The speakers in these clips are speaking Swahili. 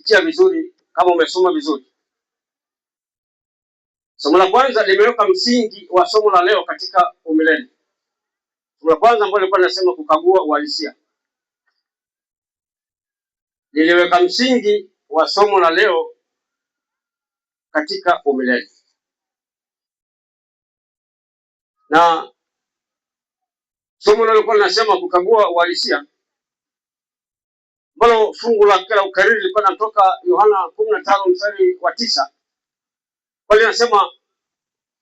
umesikia vizuri, kama umesoma vizuri. Somo la kwanza limeweka msingi wa somo la leo katika umilele. Somo la kwanza ambalo lilikuwa linasema kukagua uhalisia, liliweka msingi wa somo la leo katika umilele. Na somo lilikuwa linasema kukagua uhalisia, ambalo fungu la kila ukariri lilikuwa linatoka Yohana 15 mstari wa 9. Kwa linasema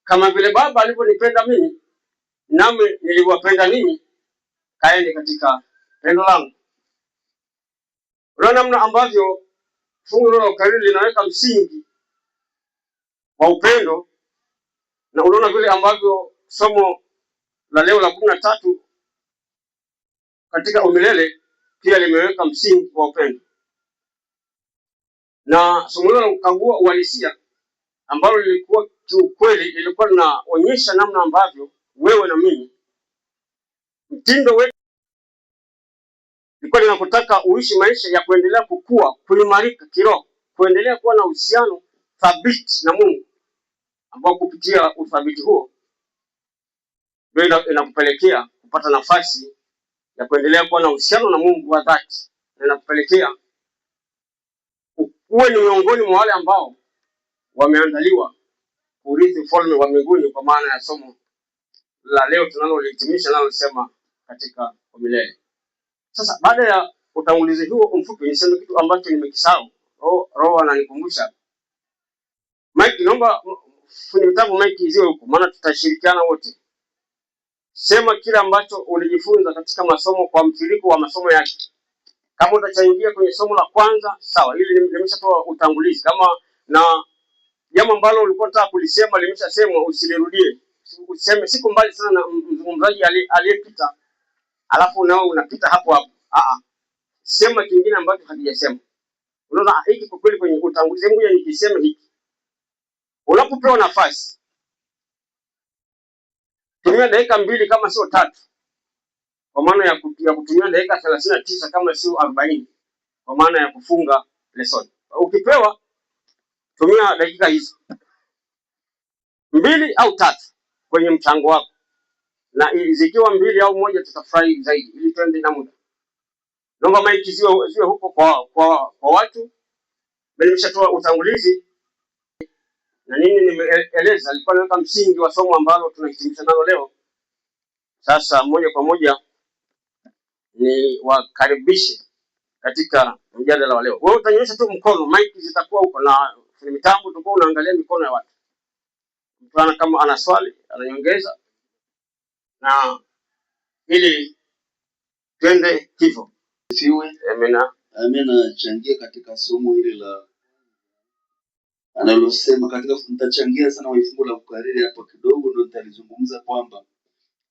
kama vile Baba alivyonipenda mimi, nami niliwapenda ninyi, kaeni katika pendo langu. Unaona namna ambavyo fungu la ukariri linaweka msingi wa upendo, na unaona vile ambavyo somo la leo la 13 katika umilele pia limeweka msingi wa upendo. Na somo la kukagua uhalisia ambalo lilikuwa kiukweli lilikuwa linaonyesha namna ambavyo wewe na mimi, mtindo wetu lilikuwa linakutaka uishi maisha ya kuendelea kukua, kuimarika kiroho, kuendelea kuwa na uhusiano thabiti na Mungu, ambao kupitia uthabiti huo ndio inakupelekea kupata nafasi ya kuendelea kuwa na uhusiano na Mungu wa dhati, na inakupelekea uwe ni miongoni mwa wale ambao wameandaliwa kurithi ufalme wa mbinguni, kwa maana ya somo la leo tunalolihitimisha nalo sema katika umilele. Sasa baada ya utangulizi huo mfupi, niseme kitu ambacho nimekisahau. Roho ananikumbusha. Mike, naomba funye vitabu Mike ziwe huko, maana tutashirikiana wote. Sema kile ambacho ulijifunza katika masomo kwa mtiririko wa masomo yake. Kama utachangia kwenye somo la kwanza, sawa, hili limeshatoa utangulizi. Kama na jambo ambalo ulikuwa unataka kulisema limeshasemwa, usilirudie. Useme siku mbali sana na mzungumzaji aliyepita, alafu nao unapita hapo hapo. Sema kingine ambacho hakijasema. Unaona hiki kwa kweli kwenye utangulizi, ngoja nikiseme hiki. Unapopewa nafasi, tumia dakika 2 kama sio 3, kwa maana ya kutumia dakika 39 kama sio 40, kwa maana ya kufunga lesson. Ukipewa tumia dakika hizo 2 au 3 kwenye mchango wako, na zikiwa 2 au 1 tutafurahi zaidi, ili tuende na muda. Naomba maiki ziwe huko kwa watu. Nimeshatoa utangulizi na nini nimeeleza, alikuwa anaweka msingi wa somo ambalo tunahitimisha nalo leo. Sasa moja kwa moja ni wakaribishe katika mjadala wa leo. Wewe utanyosha tu mkono, maiki zitakuwa huko, na kwenye mitambo tutakuwa unaangalia mikono ya watu. Mtu kama ana swali ananyongeza, na ili twende hivyo. Amina. Changia katika somo hili la analosema katika, nitachangia sana fungu la ukariri hapa kidogo, ndio nitalizungumza kwamba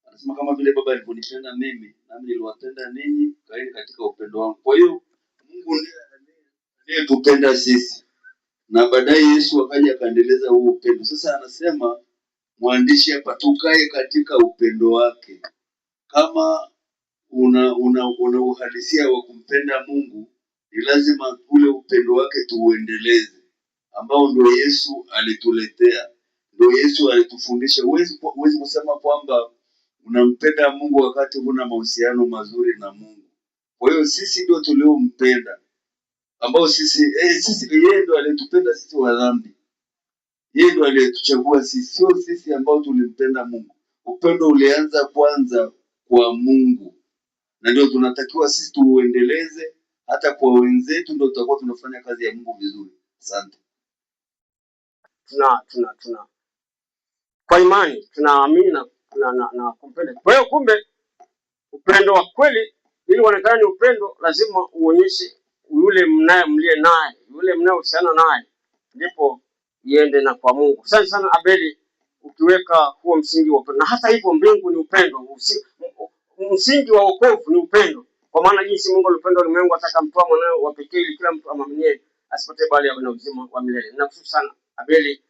anasema kama vile Baba alivyonipenda mimi, nami niliwapenda ninyi, kaeni katika upendo wangu. Kwa hiyo Mungu ndiye aliyetupenda sisi, na baadaye Yesu akaja akaendeleza huo upendo. Sasa anasema mwandishi hapa, tukae katika upendo wake. Kama una uhalisia wa kumpenda Mungu, ni lazima ule upendo wake tuuendeleze, ambao ndio Yesu alituletea, ndio Yesu alitufundisha. Huwezi kusema kwamba unampenda Mungu wakati huna mahusiano mazuri na Mungu. Kwa hiyo sisi ndio tuliompenda, ambao sisi yeye ndio aliyetupenda sisi wa dhambi. Yeye ndio aliyetuchagua sisi, sio sisi ambao tulimpenda Mungu. Upendo ulianza kwanza kwa Mungu, na ndio tunatakiwa sisi tuuendeleze hata kwa wenzetu, ndio tutakuwa tunafanya kazi ya Mungu vizuri. Asante. Tuna kwa imani tunaamini na kumpenda. Kwa hiyo kumbe upendo wa kweli, ili uonekane ni upendo, lazima uonyeshe yule mliye naye, yule mnayohusiana naye, ndipo iende na kwa Mungu. Asante sana Abeli, ukiweka huo msingi wa upendo. Na hata hivyo mbingu ni upendo, msingi wa wokovu ni upendo, kwa maana jinsi Mungu alipenda ulimwengu hata akamtoa mwanawe wa pekee, ili kila mtu amwaminie asipotee bali awe na uzima wa milele. Ninakushukuru sana Abeli.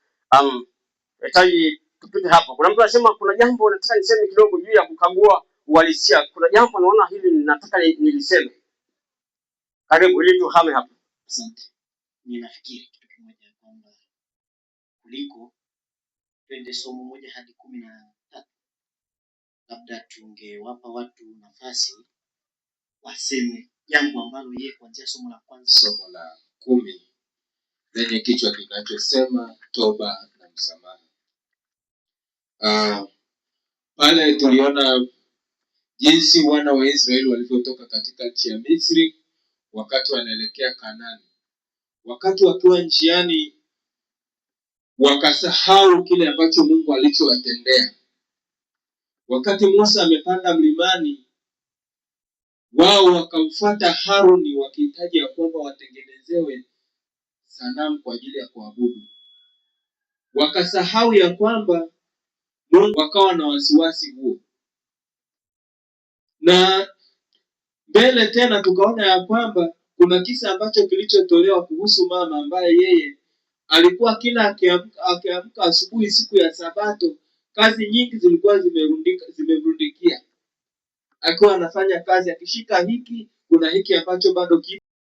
Nahitaji tupite hapo. Kuna mtu anasema kuna jambo nataka niseme kidogo juu ya kukagua uhalisia. Kuna jambo naona hili nataka niliseme. Karibu ili tuhame hapo. Asante. ninafikiri kitu kimoja kwamba kuliko twende somo moja hadi 13, labda tungewapa watu nafasi waseme jambo ambalo yeye kuanzia somo la kwanza. Somo la 10 lenye kichwa kinachosema toba na msamaha. Pale tuliona jinsi wana wa Israeli walivyotoka katika nchi ya Misri wakati wanaelekea Kanaani. Wakati wakiwa njiani wakasahau kile ambacho Mungu alichowatendea. Wakati Musa amepanda mlimani, wao wakamfuata Haruni wakihitaji ya kwamba watengenezewe sanamu kwa ajili ya kuabudu. Wakasahau ya kwamba Mungu, wakawa na wasiwasi huo. Na mbele tena tukaona ya kwamba kuna kisa ambacho kilichotolewa kuhusu mama ambaye yeye alikuwa kila akiamka asubuhi siku ya Sabato, kazi nyingi zilikuwa zimemrundikia. Akiwa anafanya kazi, akishika hiki, kuna hiki ambacho bado